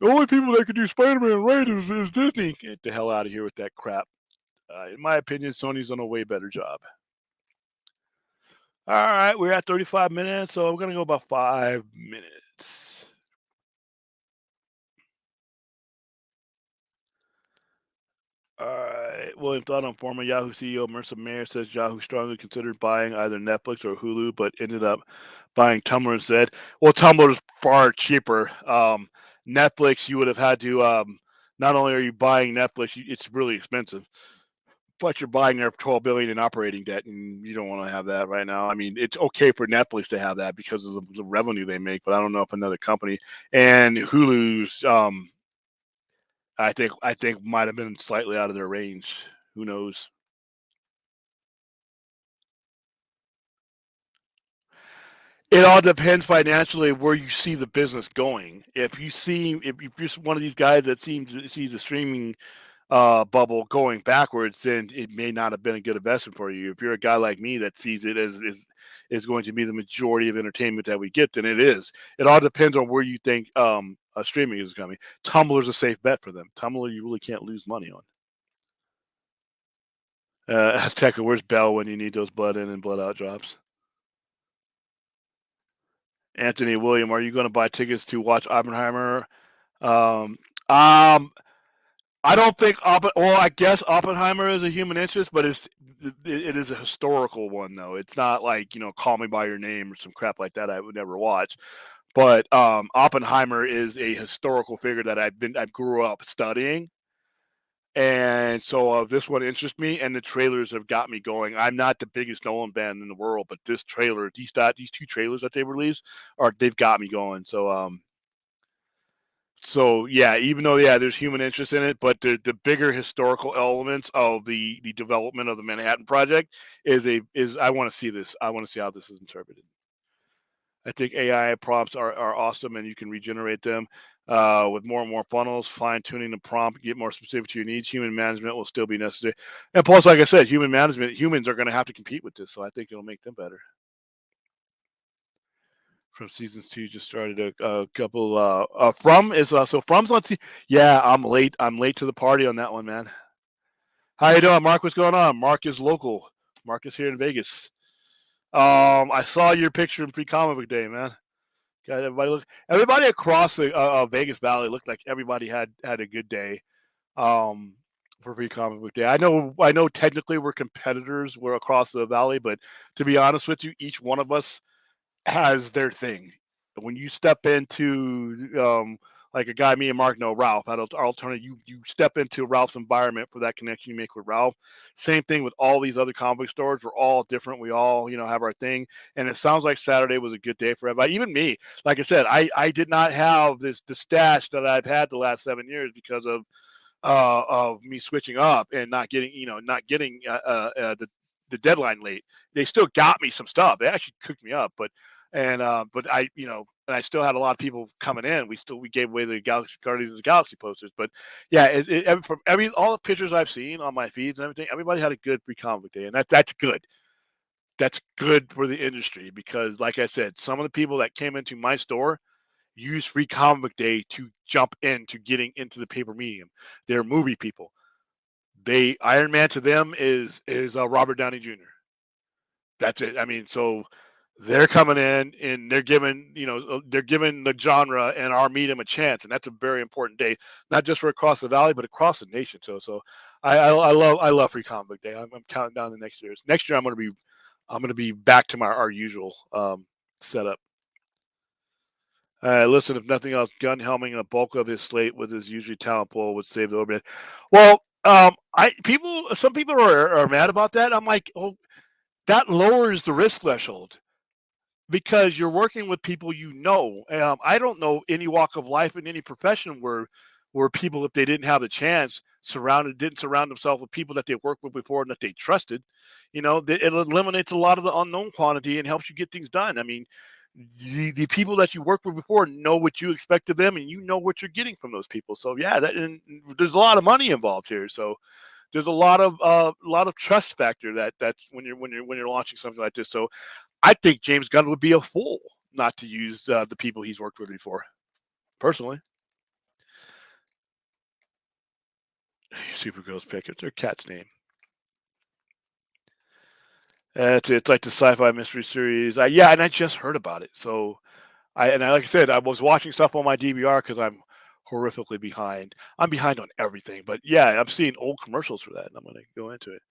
only people that can do Spider-Man right is Disney. Get the hell out of here with that crap. In my opinion, Sony's done a way better job. All right, we're at 35 minutes, so we're going to go about 5 minutes. All right. William, thought on former Yahoo CEO Marissa Mayer says Yahoo strongly considered buying either Netflix or Hulu, but ended up buying Tumblr instead. Well, Tumblr is far cheaper. Netflix, you would have had to. Not only are you buying Netflix, it's really expensive. but you're buying their 12 billion in operating debt, and you don't want to have that right now. I mean, it's okay for Netflix to have that because of the revenue they make, but I don't know if another company and Hulu's, I think might have been slightly out of their range. Who knows? It all depends financially where you see the business going. If you're one of these guys that sees the streaming bubble going backwards, then it may not have been a good investment for you. If you're a guy like me that sees it as is going to be the majority of entertainment that we get, then it is. It all depends on where you think streaming is coming. Tumblr's a safe bet for them. Tumblr you really can't lose money on. Tekka, where's Bell when you need those blood in and blood out drops? Anthony William, are you going to buy tickets to watch Oppenheimer? Um, um, I don't think well, I guess Oppenheimer is a human interest, but it is a historical one though. It's not like Call Me by Your Name or some crap like that. I would never watch. But Oppenheimer is a historical figure that I grew up studying, and so this one interests me, and the trailers have got me going. I'm not the biggest Nolan fan in the world, but this trailer, these two trailers that they released, they've got me going. So yeah, even though there's human interest in it, but the bigger historical elements of the development of the Manhattan Project is I want to see this. I want to see how this is interpreted. I think AI prompts are awesome, and you can regenerate them with more and more funnels, fine tuning the prompt, get more specific to your needs. Human management will still be necessary, and plus, like I said, humans are going to have to compete with this, so I think it'll make them better. From seasons two just started a couple from is so from's on yeah, I'm late to the party on that one, man. How you doing, Mark? What's going on? Mark is local. Mark is here in Vegas. I saw your picture in Free Comic Book Day, man. Got everybody across the Vegas Valley looked like everybody had a good day for Free Comic Book Day. I know technically we're competitors, we're across the valley, but to be honest with you, each one of us has their thing. When you step into like a guy me and Mark know Ralph at alternative, you step into Ralph's environment for that connection you make with Ralph. Same thing with all these other comic book stores. We're all different. We all have our thing, and it sounds like Saturday was a good day for everybody. Even me, like I said, I did not have the stash that I've had the last 7 years because of me switching up and not getting the deadline late. They still got me some stuff. They actually cooked me up, but and I still had a lot of people coming in. We gave away the Galaxy Guardians of the Galaxy posters, but yeah, from all the pictures I've seen on my feeds and everything, everybody had a good Free Comic Book Day, and that's good. That's good for the industry because, like I said, some of the people that came into my store use Free Comic Book Day to jump into getting into the paper medium. They're movie people. They Iron Man to them is Robert Downey Jr. That's it. I mean, so they're coming in and they're giving the genre and our medium a chance, and that's a very important day, not just for across the valley, but across the nation. So I love Free Comic Book Day. I'm counting down the next years. Next year I'm gonna be back to our usual setup. Listen, if nothing else, gun helming a bulk of his slate with his usually talent pool would save the overhead. Well, some people are mad about that. I'm like, oh, that lowers the risk threshold because you're working with people you know. I don't know any walk of life in any profession where people, if they didn't have the chance, didn't surround themselves with people that they worked with before and that they trusted. It eliminates a lot of the unknown quantity and helps you get things done. I mean, the people that you worked with before know what you expect of them, and you know what you're getting from those people. So yeah, and there's a lot of money involved here. So there's a lot of trust factor that's when you're launching something like this. So I think James Gunn would be a fool not to use the people he's worked with before. Personally, Supergirl's pick. It's their cat's name. It's like the sci-fi mystery series. Yeah, and I just heard about it. So like I said, I was watching stuff on my DVR because I'm horrifically behind. I'm behind on everything, but yeah, I'm seeing old commercials for that, and I'm going to go into it.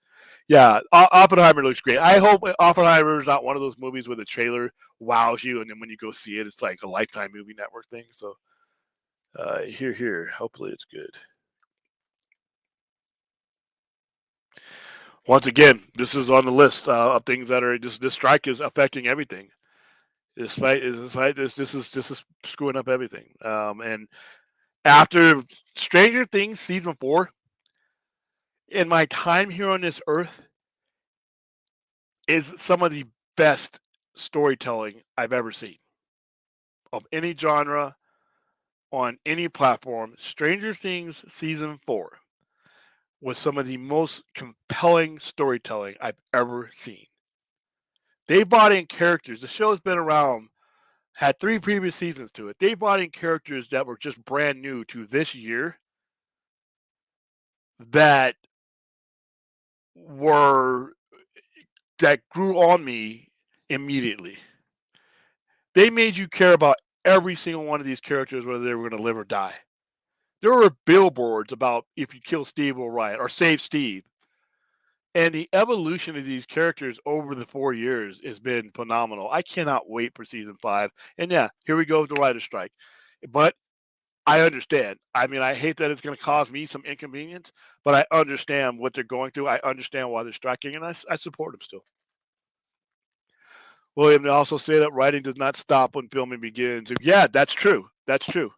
Yeah, Oppenheimer looks great. I hope Oppenheimer is not one of those movies where the trailer wows you, and then when you go see it, it's like a Lifetime Movie Network thing. So, here, hopefully it's good. Once again, this is on the list of things that are just this strike is affecting everything. This is screwing up everything. And after Stranger Things season 4, in my time here on this earth, is some of the best storytelling I've ever seen of any genre on any platform. Stranger Things season 4 was some of the most compelling storytelling I've ever seen. They brought in characters. The show's been around, had 3 previous seasons to it. They brought in characters that were just brand new to this year that were that grew on me immediately. They made you care about every single one of these characters, whether they were going to live or die. There were billboards about if you kill Steve, we'll riot or save Steve. And the evolution of these characters over the 4 years has been phenomenal. I cannot wait for season 5. And yeah, here we go with the writer's strike. But I understand. I mean, I hate that it's going to cause me some inconvenience, but I understand what they're going through. I understand why they're striking, and I support them still. William, they also say that writing does not stop when filming begins. Yeah, that's true. That's true.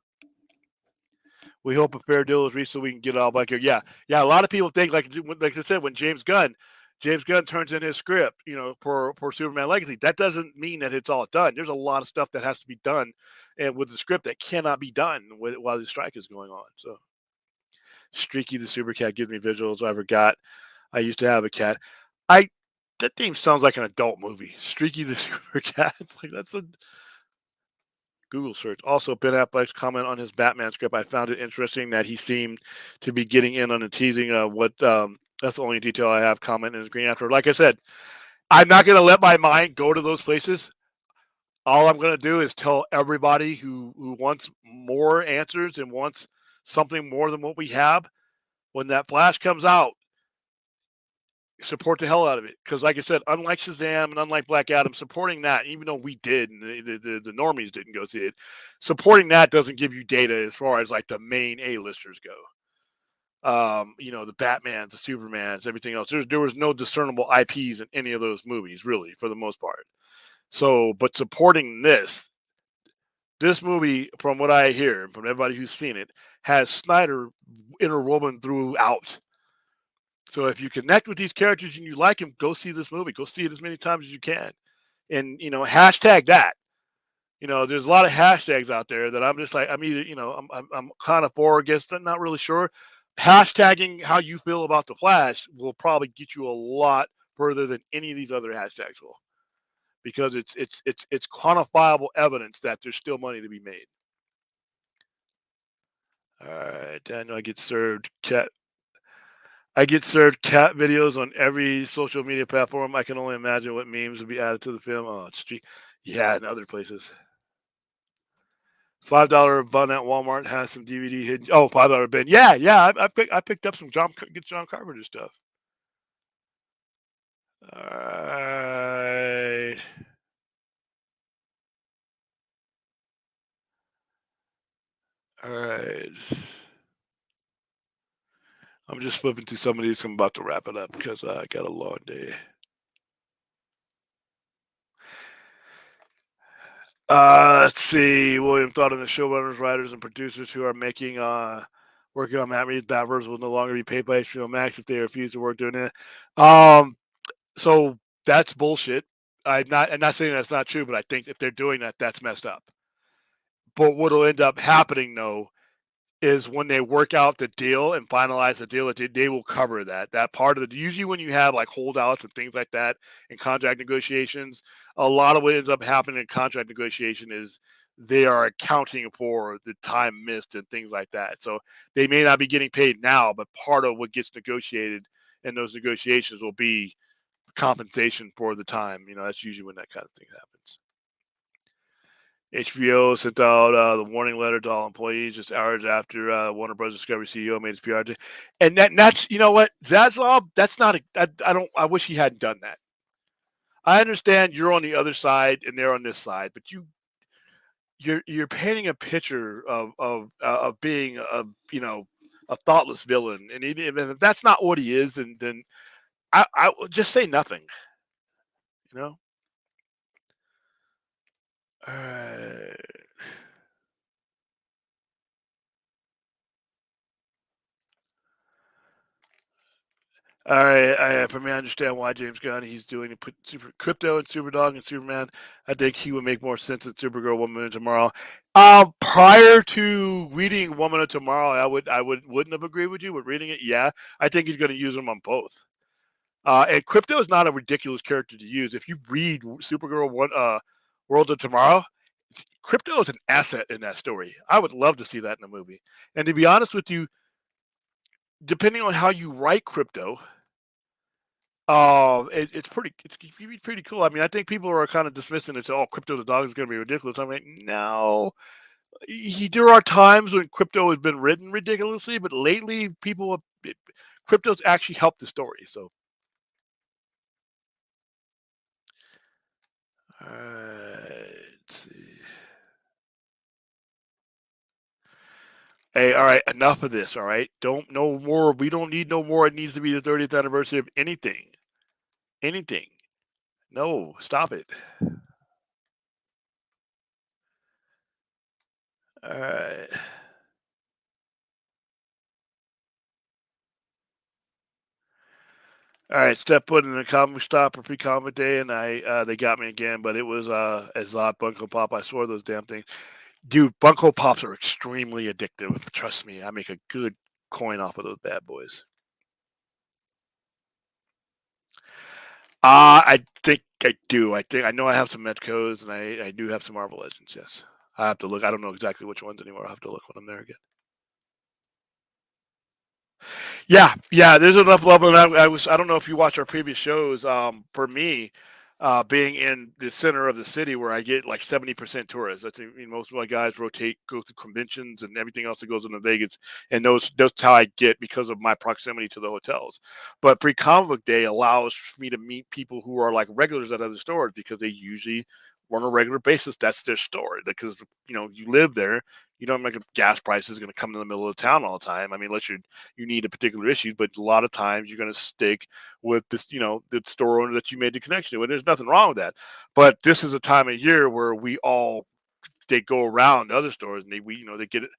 We hope a fair deal is reached so we can get it all back here. Yeah, yeah. A lot of people think, like I said, when James Gunn turns in his script, for Superman Legacy, that doesn't mean that it's all done. There's a lot of stuff that has to be done, and with the script that cannot be done while the strike is going on. So, Streaky the Super Cat gives me visuals. I forgot I used to have a cat. I That theme sounds like an adult movie. Streaky the Super Cat. Like that's a Google search. Also, Ben Affleck's comment on his Batman script. I found it interesting that he seemed to be getting in on the teasing of what. That's the only detail I have. Comment in his Green Lantern. Like I said, I'm not going to let my mind go to those places. All I'm going to do is tell everybody who wants more answers and wants something more than what we have. When that Flash comes out, support the hell out of it. Because, like I said, unlike Shazam and unlike Black Adam, supporting that, even though we did and the normies didn't go see it, supporting that doesn't give you data as far as like the main A-listers go. The Batmans, the Supermans, everything else. There was no discernible IPs in any of those movies, really, for the most part. So, but supporting this movie, from what I hear, from everybody who's seen it, has Snyder interwoven throughout. So if you connect with these characters and you like them, go see this movie. Go see it as many times as you can, and hashtag that. There's a lot of hashtags out there that I'm just like I'm either I'm kind of for or against. I'm not really sure. Hashtagging how you feel about the Flash will probably get you a lot further than any of these other hashtags will, because it's quantifiable evidence that there's still money to be made. All right, Daniel, I get served cat videos on every social media platform. I can only imagine what memes would be added to the film. Oh, yeah, and other places. $5 bun at Walmart has some DVD hidden. Oh, $5 bin. Yeah, yeah. I picked up some good John Carpenter stuff. All right. All right. I'm just flipping through some of these. I'm about to wrap it up because I got a long day. Let's see. William thought on the showrunners, writers, and producers who are working on Matt Reeves' Batverse will no longer be paid by HBO Max if they refuse to work doing it. So that's bullshit. I'm not saying that's not true, but I think if they're doing that, that's messed up. But what'll end up happening though is when they work out the deal and finalize the deal, they will cover that part of it. Usually when you have like holdouts and things like that in contract negotiations, a lot of what ends up happening in contract negotiation is they are accounting for the time missed and things like that. So they may not be getting paid now, but part of what gets negotiated in those negotiations will be compensation for the time. That's usually when that kind of thing happens. HBO sent out the warning letter to all employees just hours after Warner Bros. Discovery CEO made his PR. And that's what Zaslav. That's not I wish he hadn't done that. I understand you're on the other side and they're on this side, but you're painting a picture of being a thoughtless villain, and if that's not what he is, then I would just say nothing. You know. Uh, All right, for me, I understand why James Gunn he's doing it. Put Super Crypto and Superdog and Superman. I think he would make more sense than Supergirl, Woman of Tomorrow. Prior to reading Woman of Tomorrow, wouldn't have agreed with you. But reading it, yeah, I think he's going to use them on both. And Crypto is not a ridiculous character to use. If you read Supergirl, World of Tomorrow, Crypto is an asset in that story. I would love to see that in a movie. And to be honest with you, depending on how you write Crypto, it's pretty cool. I mean, I think people are kind of dismissing it. Say, "Oh, Crypto the dog is going to be ridiculous." I'm like, no. There are times when Crypto has been written ridiculously, but lately, Crypto's actually helped the story. So, let's see. Hey, all right, enough of this. All right, don't no more. We don't need no more. It needs to be the 30th anniversary of anything. Anything. No, stop it. All right. All right, step foot in the comic stop for pre-comic day, and they got me again, but it was as lot Bunko Pop. I swore those damn things, dude. Bunko Pops are extremely addictive. Trust me, I make a good coin off of those bad boys. I think I do. I think I know I have some Metcos, and I do have some Marvel Legends. Yes, I have to look. I don't know exactly which ones anymore. I will have to look when I'm there again. Yeah, yeah. There's enough love, and I don't know if you watch our previous shows. For me, being in the center of the city where I get like 70% tourists. That's I mean, most of my guys go to conventions and everything else that goes into Vegas, and that's how I get because of my proximity to the hotels. But pre-comic book day allows me to meet people who are like regulars at other stores because they usually on a regular basis. That's their store because you live there. You don't make a gas price is going to come in the middle of town all the time. I mean, unless you need a particular issue, but a lot of times you're going to stick with this, the store owner that you made the connection with. There's nothing wrong with that. But this is a time of year where they go around other stores and they get it.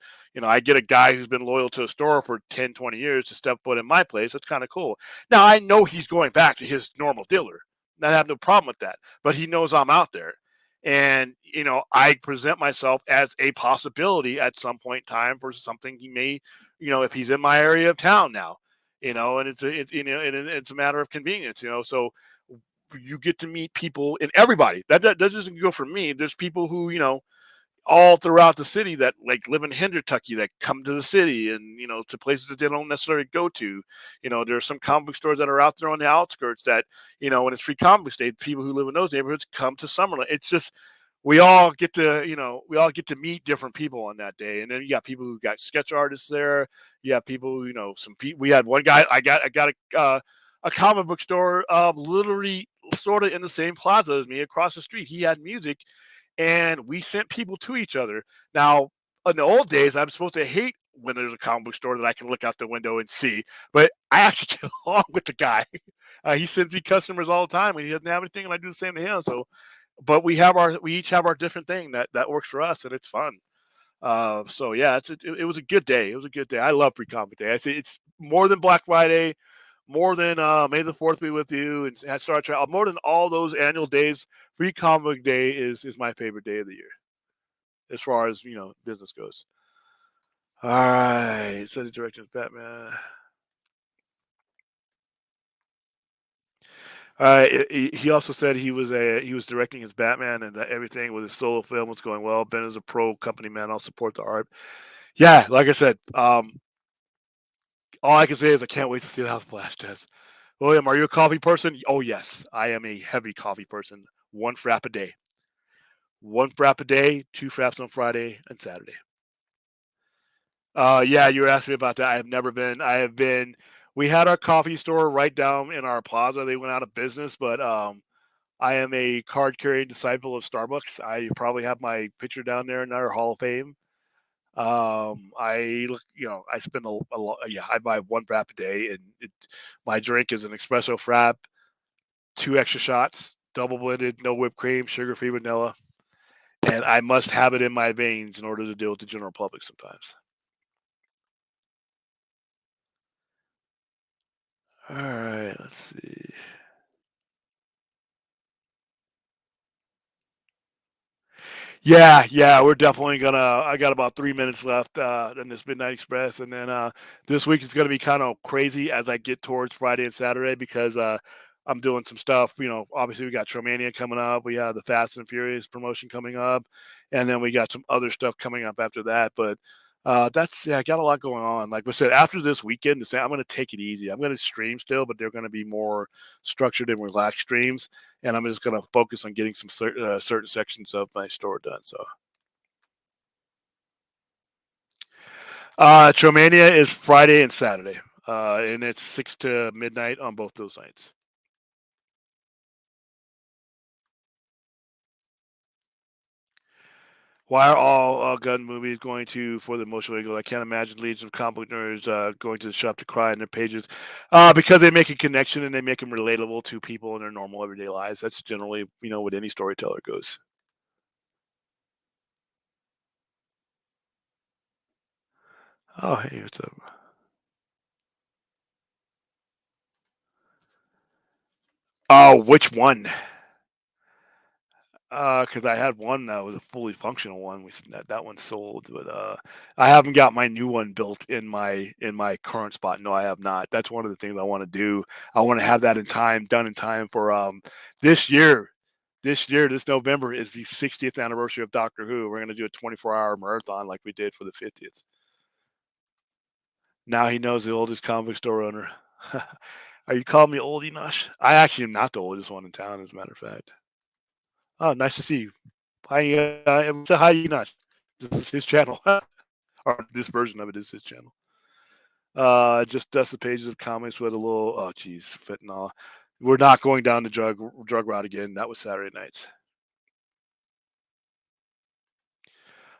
I get a guy who's been loyal to a store for 10, 20 years to step foot in my place. That's kind of cool. Now I know he's going back to his normal dealer. I have no problem with that, but he knows I'm out there. And I present myself as a possibility at some point in time for something he may, if he's in my area of town now, and it's a matter of convenience, so you get to meet people and everybody that doesn't go for me. There's people who all throughout the city that like live in Kentucky that come to the city and to places that they don't necessarily go to. There's some comic book stores that are out there on the outskirts that when it's free comic book day, people who live in those neighborhoods come to Summerlin. It's just we all get to meet different people on that day, and then you got people who got sketch artists there. You have people who some people. We had one guy. I got a comic book store literally sort of in the same plaza as me across the street. He had music and we sent people to each other. Now, in the old days, I'm supposed to hate when there's a comic book store that I can look out the window and see, but I actually get along with the guy. He sends me customers all the time, and he doesn't have anything, and I do the same to him. So, but we each have our different thing that works for us, and it's fun. So yeah, it was a good day. It was a good day. I love Free Comic Day. I think it's more than Black Friday, more than May the Fourth be with you, and Star Trek. More than all those annual days, Free Comic Day is my favorite day of the year, as far as business goes. All right, so the directions, Batman. He also said he was directing his Batman and that everything with his solo film was going well. Ben is a pro company man. I'll support the art. Yeah, like I said, all I can say is I can't wait to see how the Flash does. William, are you a coffee person? Oh yes, I am a heavy coffee person. One frap a day. One frap a day, two fraps on Friday and Saturday. Yeah, you were asking me about that. I have never been. I have been. We had our coffee store right down in our plaza. They went out of business, but I am a card carrying disciple of Starbucks. I probably have my picture down there in our Hall of Fame. I spend a lot. Yeah, I buy one frap a day, and my drink is an espresso frap, two extra shots, double blended, no whipped cream, sugar free vanilla, and I must have it in my veins in order to deal with the general public sometimes. All right, let's see. Yeah, yeah, we're definitely gonna. I got about 3 minutes left in this Midnight Express, and then this week is gonna be kind of crazy as I get towards Friday and Saturday because I'm doing some stuff. Obviously we got Tromania coming up. We have the Fast and Furious promotion coming up, and then we got some other stuff coming up after that. But that's yeah, I got a lot going on. Like I said, after this weekend, I'm gonna take it easy. I'm gonna stream still, but they're gonna be more structured and relaxed streams, and I'm just gonna focus on getting some certain sections of my store done. So, Tromania is Friday and Saturday, and it's 6 to midnight on both those nights. Why are all gun movies going to for the emotional angle? I can't imagine legions of comic book nerds going to the shop to cry in their pages because they make a connection and they make them relatable to people in their normal everyday lives. That's generally what any storyteller goes. Oh, hey, what's up? Oh, which one? Because I had one that was a fully functional one. That one sold, but I haven't got my new one built in my current spot. No, I have not. That's one of the things I want to do. I want to have that done in time for this year. This November is the 60th anniversary of Doctor Who. We're gonna do a 24-hour marathon like we did for the 50th. Now he knows the oldest comic book store owner. Are you calling me old, Enosh? I actually am not the oldest one in town, as a matter of fact. Oh, nice to see you. Hi, hi, Enosh. This is his channel, or this version of it is his channel. Just dust the pages of comics with a little. Oh, geez, fentanyl. We're not going down the drug route again. That was Saturday nights.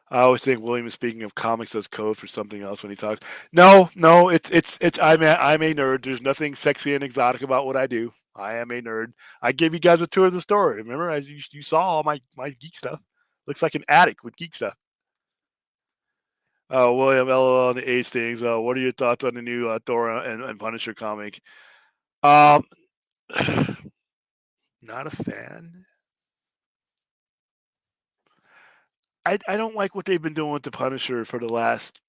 I always think William is speaking of comics as code for something else when he talks. No, no, it's. I'm a nerd. There's nothing sexy and exotic about what I do. I am a nerd. I gave you guys a tour of the store. Remember, as you saw all my geek stuff. Looks like an attic with geek stuff. William, LOL, and the age things. What are your thoughts on the new Thor and Punisher comic? Um, not a fan. I don't like what they've been doing with the Punisher for the last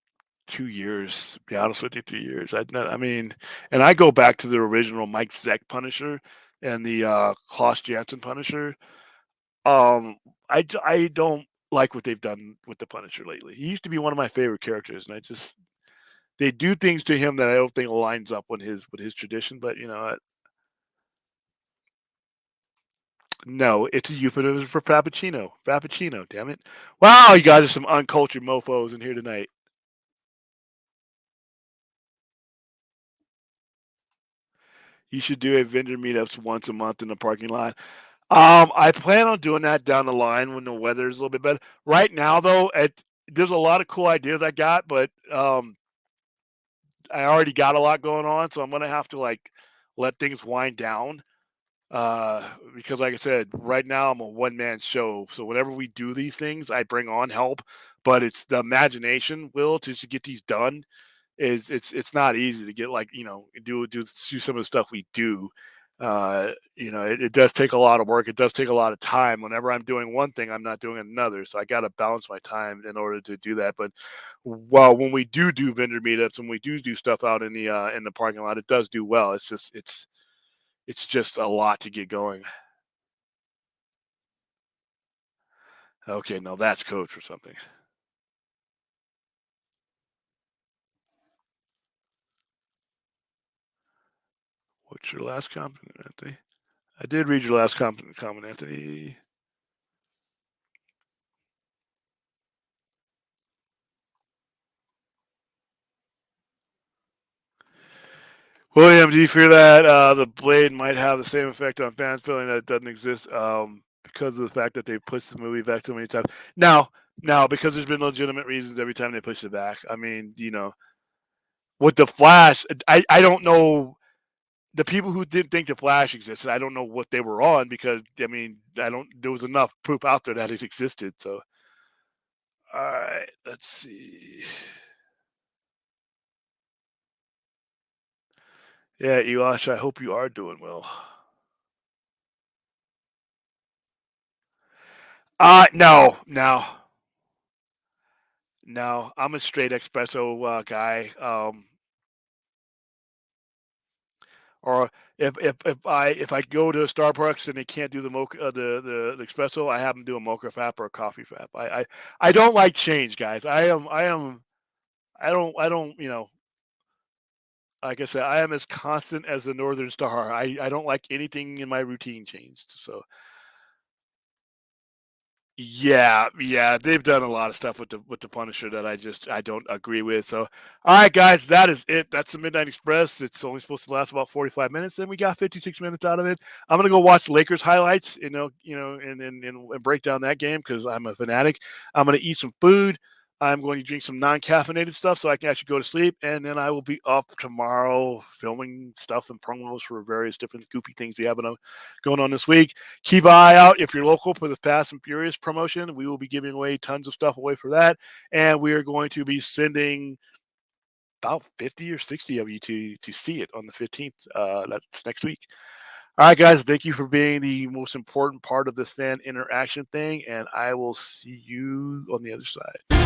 2 years. To be honest with you, 3 years. I mean, and I go back to the original Mike Zeck Punisher and the Klaus Janson Punisher. I don't like what they've done with the Punisher lately. He used to be one of my favorite characters, and I just they do things to him that I don't think lines up with his tradition. But no, it's a euphemism for Frappuccino. Frappuccino, damn it! Wow, you guys are some uncultured mofo's in here tonight. You should do a vendor meetups once a month in the parking lot. I plan on doing that down the line when the weather's a little bit better. Right now, though, there's a lot of cool ideas I got, but I already got a lot going on, so I'm gonna have to like let things wind down. Because like I said, right now I'm a one man show. So whenever we do these things, I bring on help, but it's the imagination will to get these done is it's not easy to get like do some of the stuff we do. It does take a lot of work. It does take a lot of time. Whenever I'm doing one thing, I'm not doing another. So I got to balance my time in order to do that. But well, when we do vendor meetups, when we do stuff out in the parking lot, it does do well. It's just a lot to get going. Okay, no, that's code for something. What's your last compliment, Anthony? I did read your last comment, Anthony. William, do you fear that the blade might have the same effect on fans feeling that it doesn't exist because of the fact that they pushed the movie back so many times? Now, No, because there's been legitimate reasons every time they push it back. I mean, with the Flash, I don't know the people who didn't think the Flash existed. I don't know what they were on because I mean, I don't. There was enough proof out there that it existed. So, all right, let's see. Yeah, Elash, I hope you are doing well. No, no, no. I'm a straight espresso guy. Or if I go to Starbucks and they can't do the mocha the espresso, I have them do a mocha frap or a coffee frap. I don't like change, guys. I don't like I said, I am as constant as the Northern Star. I don't like anything in my routine changed. So yeah, yeah, they've done a lot of stuff with the Punisher that I don't agree with. So, all right, guys, that is it. That's the Midnight Express. It's only supposed to last about 45 minutes, and we got 56 minutes out of it. I'm gonna go watch Lakers highlights, and break down that game because I'm a fanatic. I'm gonna eat some food. I'm going to drink some non-caffeinated stuff so I can actually go to sleep, and then I will be up tomorrow filming stuff and promos for various different goofy things we have going on this week. Keep an eye out if you're local for the Fast and Furious promotion. We will be giving away tons of stuff away for that, and we are going to be sending about 50 or 60 of you to see it on the 15th. That's next week. All right, guys. Thank you for being the most important part of this fan interaction thing, and I will see you on the other side.